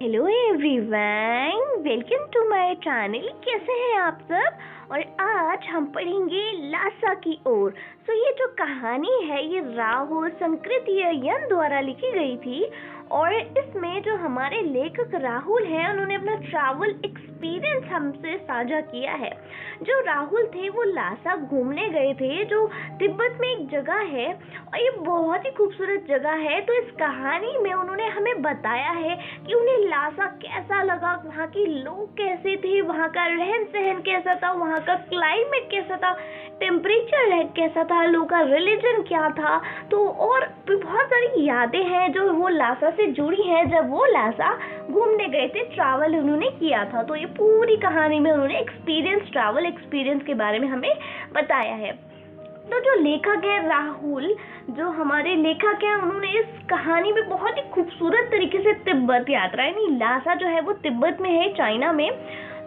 Hello everyone, welcome to my channel. कैसे हैं आप सब? और आज हम पढ़ेंगे लासा की ओर। ये जो कहानी है ये राहुल संकृतियन द्वारा लिखी गई थी और इसमें जो हमारे लेखक राहुल हैं उन्होंने अपना ट्रैवल एक्सपीरियंस हमसे साझा किया है। जो राहुल थे वो लासा घूमने गए थे, जो तिब्बत में एक जगह है और ये बहुत ही खूबसूरत जगह है। तो इस कहानी में उन्होंने हमें बताया है कि उन्हें लासा कैसा लगा, वहाँ के लोग कैसे थे, वहाँ का रहन सहन कैसा था, वहाँ का क्लाइमेट कैसा था, टेम्परेचर कैसा था, लोगों का रिलीजन क्या था। तो और भी बहुत सारी यादें हैं जो वो लासा से जुड़ी हैं जब वो लासा घूमने गए थे, ट्रैवल उन्होंने किया था। तो ये पूरी कहानी में उन्होंने ट्रैवल एक्सपीरियंस के बारे में हमें बताया है। तो जो लेखक है राहुल, जो हमारे लेखक हैं, उन्होंने इस कहानी में बहुत ही खूबसूरत तरीके से तिब्बत यात्रा, यानी लासा जो है वो तिब्बत में है, चाइना में।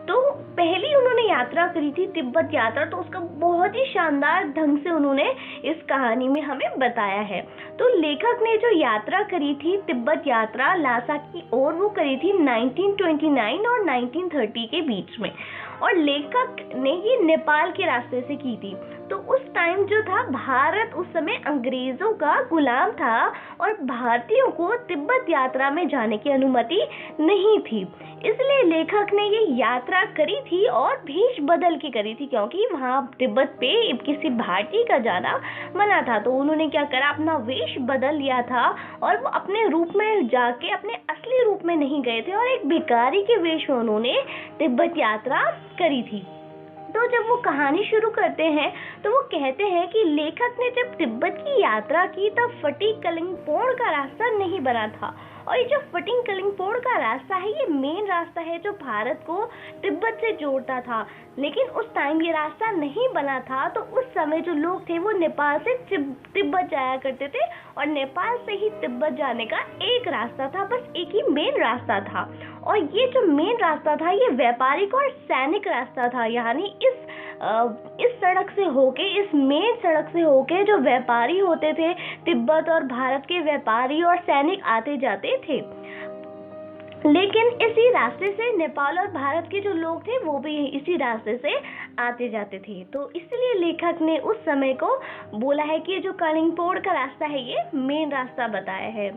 तो पहली उन्होंने यात्रा करी थी तिब्बत यात्रा, तो उसका बहुत ही शानदार ढंग से उन्होंने इस कहानी में हमें बताया है। तो लेखक ने जो यात्रा करी थी तिब्बत यात्रा लासा की ओर, वो करी थी 1929 और 1930 के बीच में। और लेखक ने ये नेपाल के रास्ते से की थी। तो उस टाइम जो था भारत उस समय अंग्रेजों का गुलाम था और भारतीयों को तिब्बत यात्रा में जाने की अनुमति नहीं थी। इसलिए लेखक ने ये यात्रा करी थी और भेष बदल के करी थी, क्योंकि वहाँ तिब्बत पे किसी भारतीय का जाना मना था। तो उन्होंने क्या करा, अपना वेश बदल लिया था और वो अपने रूप में जाके अपने असली रूप में नहीं गए थे और एक भिखारी के वेश में उन्होंने तिब्बत यात्रा करी थी। तो जब वो कहानी शुरू करते हैं तो वो कहते हैं कि लेखक ने जब तिब्बत की यात्रा की तब फटिंग कलिंगपोंग का रास्ता नहीं बना था। और ये जो फटिंग कलिंगपोंग का रास्ता है ये मेन रास्ता है जो भारत को तिब्बत से जोड़ता था, लेकिन उस टाइम ये रास्ता नहीं बना था। तो उस समय जो लोग थे वो नेपाल से तिब्बत जाया करते थे और नेपाल से ही तिब्बत जाने का एक रास्ता था, बस एक ही मेन रास्ता था। और ये जो मेन रास्ता था ये व्यापारिक और सैनिक रास्ता था, यानी इस सड़क से होके, इस मेन सड़क से होके जो व्यापारी होते थे, तिब्बत और भारत के व्यापारी और सैनिक आते जाते थे। लेकिन इसी रास्ते से नेपाल और भारत के जो लोग थे वो भी इसी रास्ते से आते जाते थे। तो इसलिए लेखक ने उस समय को बोला है कि जो कलिंगपोंग का रास्ता है ये मेन रास्ता बताया है।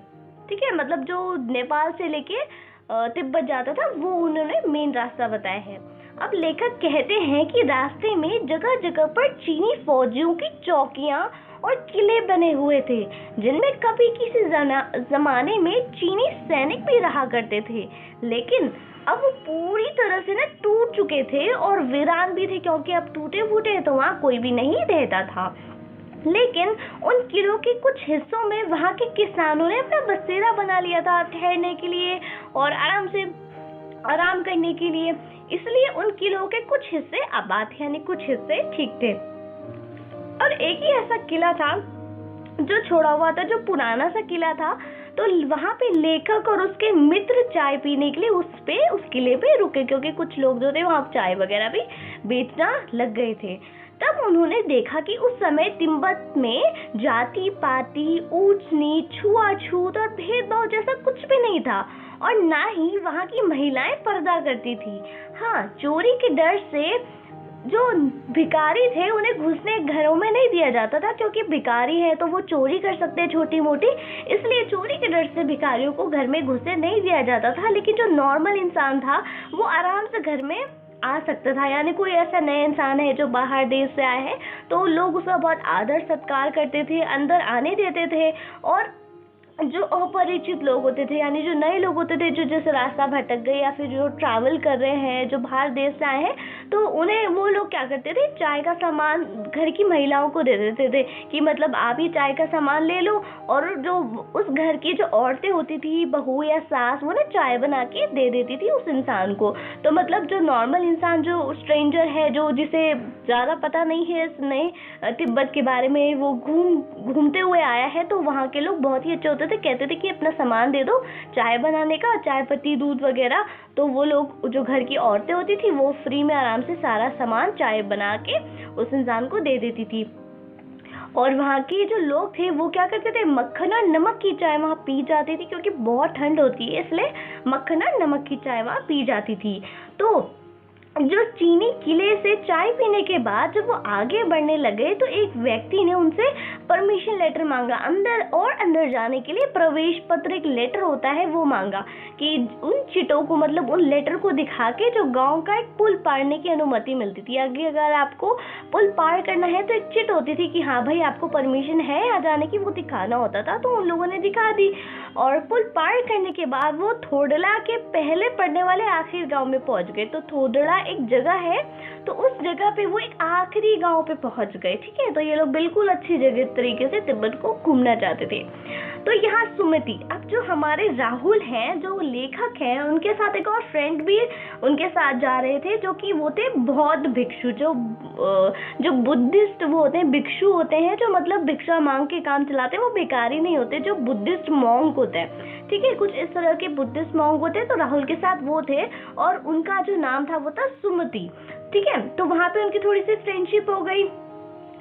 ठीक है, मतलब जो नेपाल से लेके तिब्बत जाता था वो उन्होंने मेन रास्ता बताया है। अब लेखक कहते हैं कि रास्ते में जगह जगह पर चीनी फौजियों की चौकियां और किले बने हुए थे, जिनमें कभी किसी जमाने में चीनी सैनिक भी रहा करते थे, लेकिन अब वो पूरी तरह से टूट चुके थे और वीरान भी थे, क्योंकि अब टूटे फूटे तो वहाँ कोई भी नहीं रहता था। लेकिन उन किलों के कुछ हिस्सों में वहाँ के किसानों ने अपना बसेरा बना लिया था ठहरने के लिए और आराम करने के लिए। इसलिए उन किलों के कुछ हिस्से आबाद थे, यानी कुछ हिस्से ठीक थे। और एक ही ऐसा किला था जो छोड़ा हुआ था, जो पुराना सा किला था। तो वहाँ पे लेखक और उसके मित्र चाय पीने के लिए उस किले पे रुके, क्योंकि कुछ लोग जो थे वहाँ चाय वगैरह भी बेचना लग गए थे। तब उन्होंने देखा कि उस समय तिब्बत में जाति पाति, ऊंच नीच, छुआछूत और भेदभाव जैसा कुछ भी नहीं था और ना ही वहाँ की महिलाएं पर्दा करती थी। हाँ, चोरी के डर से जो भिखारी थे उन्हें घुसने घरों में नहीं दिया जाता था, क्योंकि भिखारी है तो वो चोरी कर सकते हैं छोटी मोटी, इसलिए चोरी के डर से भिखारियों को घर में घुसने नहीं दिया जाता था। लेकिन जो नॉर्मल इंसान था वो आराम से घर में आ सकता था, यानी कोई ऐसा नया इंसान है जो बाहर देश से आया है तो लोग उसका बहुत आदर सत्कार करते थे, अंदर आने देते थे। और जो अपरिचित लोग होते थे, यानी जो नए लोग होते थे, जो जैसे रास्ता भटक गए या फिर जो ट्रैवल कर रहे हैं, जो बाहर देश से आए हैं, तो उन्हें वो लोग क्या करते थे, चाय का सामान घर की महिलाओं को दे देते थे कि मतलब आप ही चाय का सामान ले लो। और जो उस घर की जो औरतें होती थी, बहू या सास, वो चाय बना के दे देती थी उस इंसान को। तो मतलब जो नॉर्मल इंसान, जो स्ट्रेंजर है, जो जिसे ज़्यादा पता नहीं है इस नए तिब्बत के बारे में, वो घूमते हुए आया है, तो वहाँ के लोग बहुत ही अच्छे होते थे, कहते थे कि अपना सामान दे दो चाय बनाने का, चाय पत्ती, दूध वगैरह। तो वो लोग, जो घर की औरतें होती थी, वो फ्री में आराम से सारा सामान चाय बना के उस इंसान को दे देती थी। और वहाँ के जो लोग थे वो क्या करते थे, मक्खन और नमक की चाय वहाँ पी जाती थी, क्योंकि बहुत ठंड होती है इसलिए मक्खन और नमक की चाय वहाँ पी जाती थी। तो जो चीनी किले से चाय पीने के बाद जब वो आगे बढ़ने लगे तो एक व्यक्ति ने उनसे परमिशन लेटर मांगा, अंदर जाने के लिए प्रवेश पत्र, एक लेटर होता है वो मांगा, कि उन चिटों को, मतलब उन लेटर को दिखा के जो गांव का एक पुल पारने की अनुमति मिलती थी। आगे अगर आपको पुल पार करना है तो एक चिट होती थी कि हाँ भाई आपको परमिशन है यहाँ जाने की, वो दिखाना होता था। तो उन लोगों ने दिखा दी और पुल पार करने के बाद वो थोडला के पहले पड़ने वाले आखिरी गांव में पहुंच गए। तो थोडला एक जगह है, तो उस जगह पे वो एक आखिरी गांव पे पहुंच गए। ठीक है, तो ये लोग बिल्कुल अच्छी जगह तरीके से तिब्बत को घूमना चाहते थे। तो यहाँ सुमति, अब जो हमारे राहुल हैं, जो लेखक हैं, उनके साथ एक और फ्रेंड भी उनके साथ जा रहे थे, जो कि वो थे बौद्ध भिक्षु, जो बुद्धिस्ट वो होते हैं, भिक्षु होते हैं, जो मतलब भिक्षा मांग के काम चलाते हैं, वो भिखारी नहीं होते, जो बुद्धिस्ट मॉन्क होते हैं। ठीक है, कुछ इस तरह के बुद्धिस्ट मॉन्क होते हैं। तो राहुल के साथ वो थे और उनका जो नाम था वो था सुमति। ठीक है, तो वहां पे उनकी थोड़ी सी फ्रेंडशिप हो गई,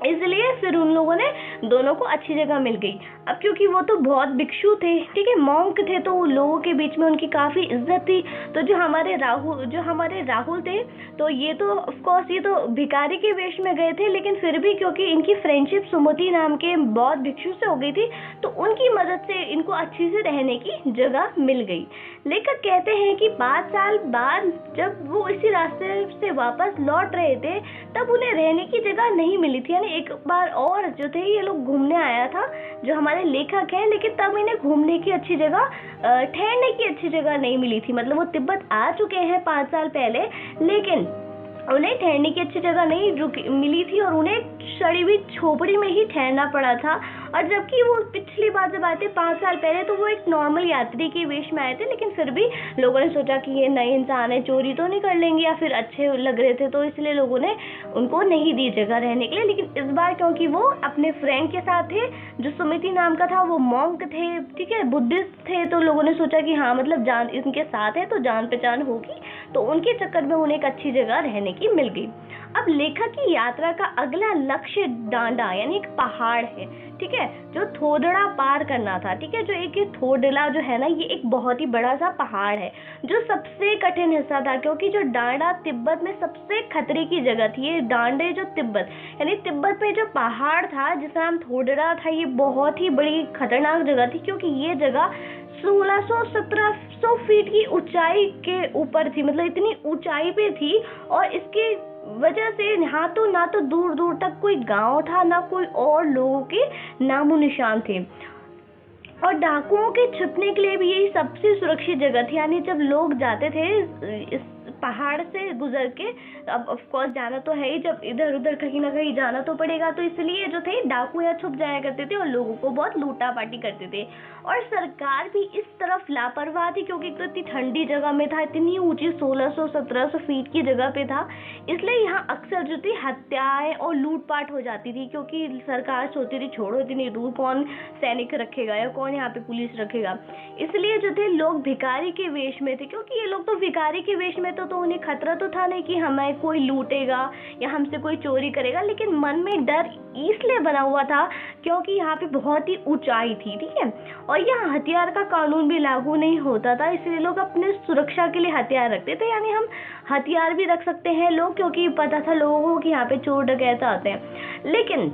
इसलिए फिर उन लोगों ने दोनों को अच्छी जगह मिल गई। अब क्योंकि वो तो बहुत भिक्षु थे, ठीक है, मॉन्क थे, तो लोगों के बीच में उनकी काफी इज्जत थी। तो जो हमारे राहुल थे, तो ये तो ऑफ कोर्स ये तो भिखारी के वेश में गए थे, लेकिन फिर भी क्योंकि इनकी फ्रेंडशिप सुमति नाम के बौद्ध भिक्षु से हो गई थी, तो उनकी मदद से इनको अच्छी से रहने की जगह मिल गई। लेखक कहते हैं कि 5 साल बाद जब वो इसी रास्ते से वापस लौट रहे थे, तब उन्हें रहने की जगह नहीं मिली थी। यानी एक बार और जो थे ये लोग घूमने आया था जो हमारे लेखक हैं, लेकिन तब इन्हें घूमने की अच्छी जगह, ठहरने की अच्छी जगह नहीं मिली थी। मतलब वो तिब्बत आ चुके हैं 5 साल पहले, लेकिन उन्हें ठहरने की अच्छी जगह नहीं मिली थी और उन्हें सड़ी हुई झोपड़ी में ही ठहरना पड़ा था। और जबकि वो पिछली बार जब आए थे 5 साल पहले, तो वो एक नॉर्मल यात्री के वेश में आए थे, लेकिन फिर भी लोगों ने सोचा कि ये नए इंसान है, चोरी तो नहीं कर लेंगे, या फिर अच्छे लग रहे थे, तो इसलिए लोगों ने उनको नहीं दी जगह रहने के लिए। लेकिन इस बार क्योंकि वो अपने फ्रेंड के साथ थे, जो सुमिति नाम का था, वो मॉन्क थे, ठीक है, बुद्धिस्ट थे, तो लोगों ने सोचा कि हाँ मतलब जान इनके साथ है तो जान पहचान होगी, तो उनके चक्कर में उन्हें एक अच्छी जगह रहने की मिल गई। अब लेखक की यात्रा का अगला लक्ष्य डांडा यानी एक पहाड़ है, ठीक है, जो थोडला पार करना था। ठीक है, जो एक थोडला जो है ना, ये एक बहुत ही बड़ा सा पहाड़ है, जो सबसे कठिन हिस्सा था, क्योंकि जो डांडा तिब्बत में सबसे खतरे की जगह थी। ये डांडे जो तिब्बत यानी तिब्बत में जो पहाड़ था जिसका नाम थोडला था, ये बहुत ही बड़ी खतरनाक जगह थी, क्योंकि ये जगह 1600-1700 फीट की ऊंचाई के ऊपर थी। मतलब इतनी ऊंचाई पे थी, और इसके वजह से ना तो दूर दूर तक कोई गांव था, ना कोई और लोगों के नामो निशान थे। और डाकुओं के छुपने के लिए भी यही सबसे सुरक्षित जगह थी। यानी जब लोग जाते थे इस पहाड़ से गुजर के, अब ऑफ कोर्स जाना तो है ही, जब इधर उधर कहीं ना कहीं जाना तो पड़ेगा, तो इसलिए जो थे डाकू यहाँ छुप जाया करते थे और लोगों को बहुत लूटा पाटी करते थे। और सरकार भी इस तरफ लापरवाह थी, क्योंकि इतनी ठंडी जगह में था, इतनी ऊंची 1600-1700 फीट की जगह पे था, इसलिए यहाँ अक्सर जो थी हत्याएं और लूटपाट हो जाती थी, क्योंकि सरकार सोचती थी छोड़ो इतनी दूर कौन सैनिक रखेगा या कौन यहाँ पे पुलिस रखेगा। इसलिए जो थे लोग भिखारी के वेश में थे, क्योंकि ये लोग तो भिखारी के वेश में तो उन्हें खतरा तो था नहीं कि हमें कोई लूटेगा या हमसे कोई चोरी करेगा, लेकिन मन में डर इसलिए बना हुआ था क्योंकि यहाँ पे बहुत ही ऊंचाई थी। ठीक है, और यहाँ हथियार का कानून भी लागू नहीं होता था, इसलिए लोग अपने सुरक्षा के लिए हथियार रखते थे। यानी हम हथियार भी रख सकते हैं लोग, क्योंकि पता था लोगों को कि यहाँ पे चोर डकैत आते हैं, लेकिन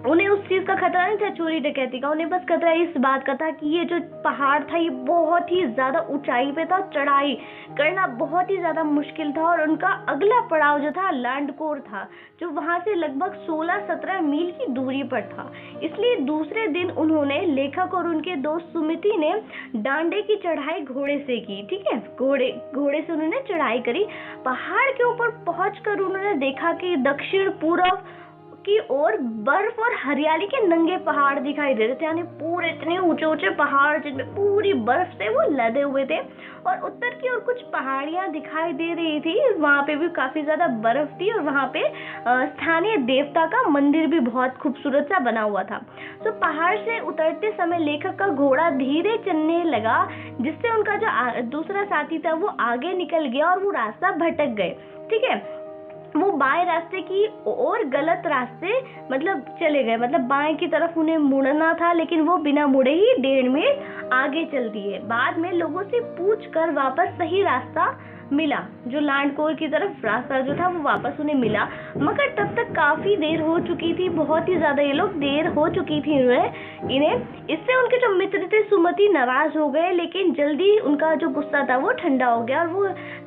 उन्हें उस चीज का खतरा नहीं था, चोरी डकैती का। उन्हें बस खतरा इस बात का था कि ये जो पहाड़ था ये बहुत ही ज्यादा ऊंचाई पे था, चढ़ाई करना बहुत ही ज्यादा मुश्किल था, और उनका अगला पड़ाव जो था लैंडकोर था, जो वहां से लगभग 16-17 मील की दूरी पर था। इसलिए दूसरे दिन उन्होंने, लेखक और उनके दोस्त सुमिति ने डांडे की चढ़ाई घोड़े से की। ठीक है, घोड़े से उन्होंने चढ़ाई करी। पहाड़ के ऊपर पहुंचकर उन्होंने देखा कि दक्षिण पूर्व की ओर बर्फ और हरियाली के नंगे पहाड़ दिखाई दे रहे थे। यानी पूरे इतने ऊंचे ऊंचे पहाड़ जिनमें पूरी बर्फ से वो लदे हुए थे, और उत्तर की ओर कुछ पहाड़ियां दिखाई दे रही थी, वहां पे भी काफी ज्यादा बर्फ थी, और वहां पे स्थानीय देवता का मंदिर भी बहुत खूबसूरत सा बना हुआ था। तो पहाड़ से उतरते समय लेखक का घोड़ा धीरे चलने लगा, जिससे उनका जो दूसरा साथी था वो आगे निकल गया और वो रास्ता भटक गए। ठीक है, वो बाएं रास्ते की और गलत रास्ते मतलब चले गए, मतलब बाएं की तरफ उन्हें मुड़ना था, लेकिन वो बिना मुड़े ही 1.5 मिनट आगे चल दिए। बाद में लोगों से पूछ कर वापस सही रास्ता मिला, जो लांडकोर की तरफ रास्ता जो था वो वापस उन्हें मिला, मगर तब तक काफी देर हो चुकी थी, बहुत ही ज्यादा ये लोग देर हो चुकी थी इन्हें। इससे उनके जो मित्र थे सुमति नाराज हो गए, लेकिन जल्दी उनका जो गुस्सा था वो ठंडा हो गया और वो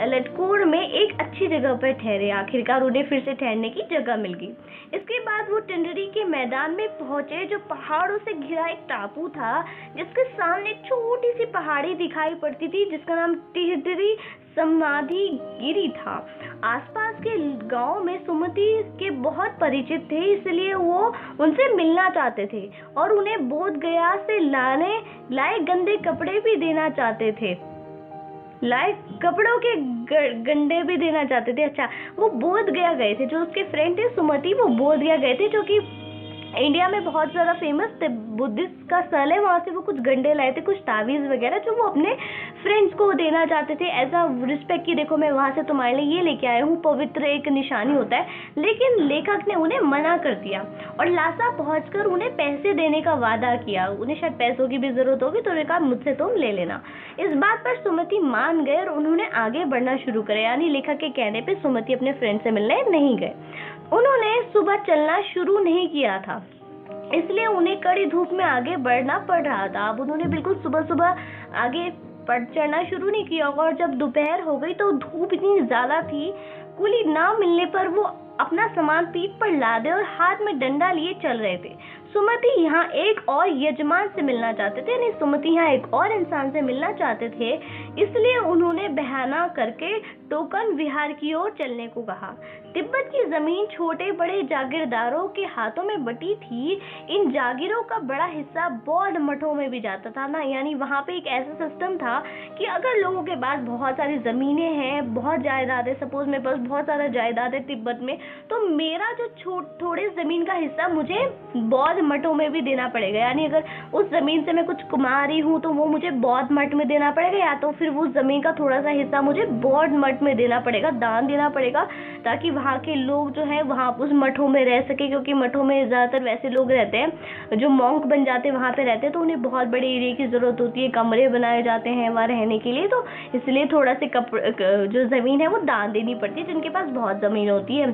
लटकोर में एक अच्छी जगह पर ठहरे। आखिरकार उन्हें फिर से ठहरने की जगह मिल गई। इसके बाद वो टंडरी के मैदान में पहुंचे, जो पहाड़ों से घिरा एक टापू था, जिसके सामने एक छोटी सी पहाड़ी दिखाई पड़ती थी, जिसका नाम टिहरी समाधि गिरी था। आसपास के गांव में सुमति के बहुत परिचित थे, इसलिए वो उनसे मिलना चाहते थे और उन्हें बोध गया से लाए गंदे कपड़े भी देना चाहते थे। लाए कपड़ों के गंडे भी देना चाहते थे। अच्छा, वो बोध गया गए थे, जो उसके फ्रेंड थे सुमति, वो बोध गया गए थे, जो कि इंडिया में बहुत ज़्यादा फेमस बुद्धिस्ट का स्थल है। वहाँ से वो कुछ गंडे लाए थे, कुछ तावीज़ वगैरह, जो वो अपने फ्रेंड्स को देना चाहते थे एज अ रिस्पेक्ट कि देखो मैं वहाँ से तुम्हारे लिए ये लेके आया हूँ, पवित्र एक निशानी होता है। लेकिन लेखक ने उन्हें मना कर दिया और लासा पहुँचकर उन्हें पैसे देने का वादा किया। उन्हें शायद पैसों की भी ज़रूरत होगी, तो उन्हें कहा मुझसे तुम ले लेना। इस बात पर सुमति मान गए और उन्होंने आगे बढ़ना शुरू करा, यानी लेखक के कहने पर सुमति अपने फ्रेंड से मिलने नहीं गए। उन्होंने सुबह चलना शुरू नहीं किया था, इसलिए उन्हें कड़ी धूप में आगे बढ़ना पड़ रहा था। अब उन्होंने बिल्कुल सुबह सुबह आगे चढ़ना शुरू नहीं किया होगा और जब दोपहर हो गई तो धूप इतनी ज्यादा थी, कुली ना मिलने पर वो अपना सामान पीठ पर लादे और हाथ में डंडा लिए चल रहे थे। सुमति यहाँ एक और यजमान से मिलना चाहते थे, यानी सुमति यहाँ एक और इंसान से मिलना चाहते थे, इसलिए उन्होंने बहाना करके टोकन विहार की ओर चलने को कहा। तिब्बत की जमीन छोटे बड़े जागीरदारों के हाथों में बटी थी। इन जागीरों का बड़ा हिस्सा बौद्ध मठों में भी जाता था ना, यानी वहाँ पे एक ऐसा सिस्टम था कि अगर लोगों के पास बहुत सारी जमीनें हैं, बहुत जायदाद है, सपोज मेरे पास बहुत सारा जायदाद है तिब्बत में, तो मेरा जो थोड़े जमीन का हिस्सा मुझे बौद्ध मठों में भी देना पड़ेगा। यानी अगर उस जमीन से मैं कुछ कमा रही हूँ तो वो मुझे बौद्ध मठ में देना पड़ेगा, या तो फिर वो जमीन का थोड़ा सा हिस्सा मुझे बौद्ध मठ में देना पड़ेगा, दान देना पड़ेगा, ताकि वहाँ के लोग जो है वहाँ उस मठों में रह सके। क्योंकि मठों में ज्यादातर वैसे लोग रहते हैं जो मॉन्क बन जाते हैं, वहाँ पे रहते हैं, तो उन्हें बहुत बड़े एरिया की जरूरत होती है, कमरे बनाए जाते हैं वहाँ रहने के लिए, तो इसलिए थोड़ा से जो जमीन है वो दान देनी पड़ती है। जिनके पास बहुत जमीन होती है,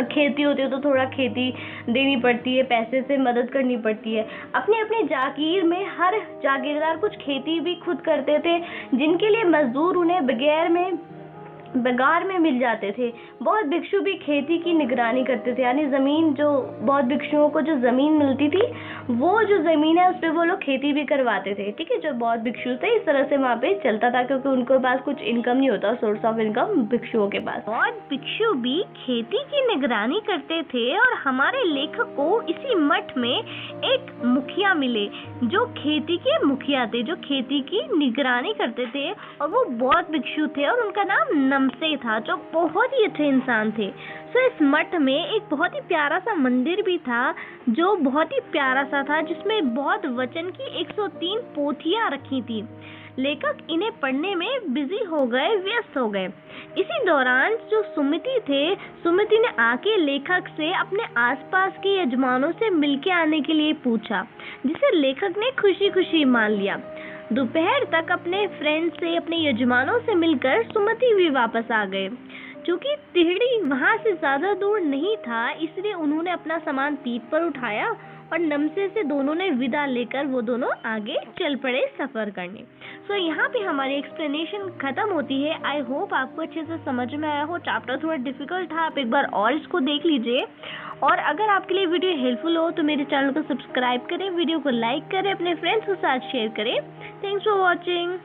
खेती होती है, तो थोड़ा खेती देनी पड़ती है, पैसे से मदद करनी पड़ती है। अपने अपने जागीर में हर जागीरदार कुछ खेती भी खुद करते थे, जिनके लिए मजदूर उन्हें बगार में मिल जाते थे। बौद्ध भिक्षु भी खेती की निगरानी करते थे, यानी जमीन जो बौद्ध भिक्षुओं को जो जमीन मिलती थी, वो जो जमीन है उस पर वो लोग खेती भी करवाते थे। ठीक है, जो बौद्ध भिक्षु थे, इस तरह से वहाँ पे चलता था, क्योंकि उनके पास कुछ इनकम नहीं होता, सोर्स ऑफ इनकम भिक्षुओं के पास। बौद्ध भिक्षु भी खेती की निगरानी करते थे और हमारे लेखक को इसी मठ में एक मुखिया मिले, जो खेती के मुखिया थे, जो खेती की निगरानी करते थे, और वो बौद्ध भिक्षु थे और उनका नाम नमसे था, जो बहुत ही अच्छे इंसान थे। सो इस मठ में एक बहुत ही प्यारा सा मंदिर भी था, जो बहुत ही प्यारा सा था, जिसमें बौद्ध वचन की 103 पोथियां रखी थी। लेखक इन्हें पढ़ने में बिजी हो गए, व्यस्त हो गए। इसी दौरान जो सुमति ने आके लेखक से अपने आसपास के यजमानों से मिलके आने के लिए पूछा, जिसे लेखक ने खुशी खुशी मान लिया। दोपहर तक अपने फ्रेंड से, अपने यजमानों से मिलकर सुमति भी वापस आ गए। क्योंकि तिहड़ी वहां से ज्यादा दूर नहीं था, इसलिए उन्होंने अपना सामान पीठ पर उठाया और नमसे से दोनों ने विदा लेकर वो दोनों आगे चल पड़े सफर करने। सो यहाँ पे हमारी एक्सप्लेनेशन खत्म होती है। आई होप आपको अच्छे से समझ में आया हो। चैप्टर थोड़ा डिफिकल्ट था, आप एक बार और इसको देख लीजिए। और अगर आपके लिए वीडियो हेल्पफुल हो तो मेरे चैनल को सब्सक्राइब करें, वीडियो को लाइक करें, अपने फ्रेंड्स के साथ शेयर करें। Thanks for watching.